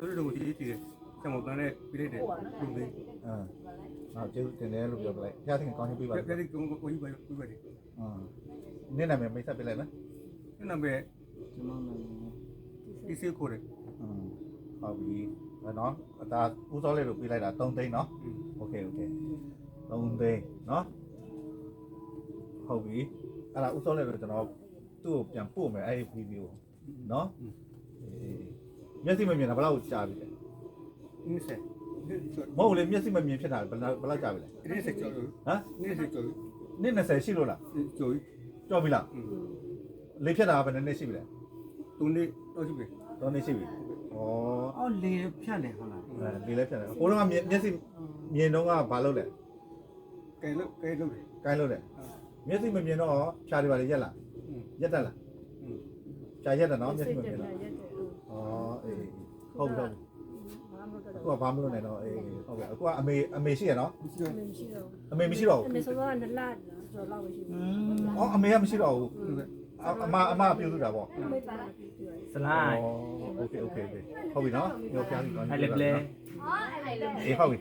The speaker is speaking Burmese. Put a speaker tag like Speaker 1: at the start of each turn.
Speaker 1: တို့တို့ဒီဒီဆံမတန်းနဲ့ပြလိုက်တယ်ပုံသေး
Speaker 2: နောက်ကျေးဇူးတင်တယ်လို့ပြောပြလိုက်ဖျားသခင်ကောင်းချီးပေးပါ
Speaker 1: ပြလိုက်ကုန်းကိုကြီးပဲပြပါတယ်
Speaker 2: နေ့နာမည်မိတ်ဆက်ပေးလိုက်နော်
Speaker 1: ဒီနံပါတ်
Speaker 3: ကျွန်တော်လည်း
Speaker 1: ဒီစီကိုတယ်
Speaker 2: ဟုတ်ပြီနော်ဒါဦးစောလေးတို့ပေးလိုက်တာ3သိန်းနော်โอเค3သိန်းနော်ဟုတ်ပြီအဲ့ဒါဦးစောလေးတို့ကျွန်တော်သူ့ကိုပြန်ပို့မယ်အဲ့ဒီဗီဒီယိုနော်မျက်စိမမြင်တာဘယ်လောက်ကြာပြီလဲ
Speaker 1: ဒီဆက်
Speaker 2: မဟုတ်လေမျက်စိမမြင်ဖြစ်တာဘယ်လောက်ကြာပြီလဲ
Speaker 1: ဒီဆက်ကျော်ဟမ်ဒီဆက်ကျော်
Speaker 2: နေ့20ရှိလို့လား
Speaker 1: ကျော်
Speaker 2: ကြောက်ပြီလားလေဖြစ်တာကဘယ်နှစ်ရှိပြီလဲ
Speaker 1: တုန်နေတော့ရှိပြီ
Speaker 2: 3နှစ်ရှိပြီဩ
Speaker 3: အော်လေဖြတ်တယ်ဟုတ်လား
Speaker 2: လေလည်းဖြစ်တယ်ဟိုတော့ကမျက်စိမြင်တော့ကဘာလုပ်လဲ
Speaker 1: ကဲလို့တယ်
Speaker 2: ကိုင်းလို့တယ်မျက်စိမမြင်တော့ဖြားတွေပါလေရက်လားရက်တက်လားဖြားရက်တယ်နော်မျက်စိမမြင်တော့ဩအေးဟုတ်ပြီအခုကဘာမလို့နေတော့အေးဟုတ်ကဲ့အခုကအမေရှိရနော်
Speaker 1: မရှိတော့
Speaker 2: အမေမရှိတော့ဘူး
Speaker 4: အမေဆိုတော့2လကျော်လောက်ပဲရှိတယ်
Speaker 2: ဩအမေကမရှိတော့ဘူးအမပြုတ်လို့တာပေါ့
Speaker 4: အမေပါလာပြီးပြောတယ်
Speaker 3: စလိုက်
Speaker 2: โอเคဟုတ်ပြီနော်ညောပြားပြီနော်
Speaker 3: အဲ့လေပလေ
Speaker 2: အေးဟုတ်ပြီ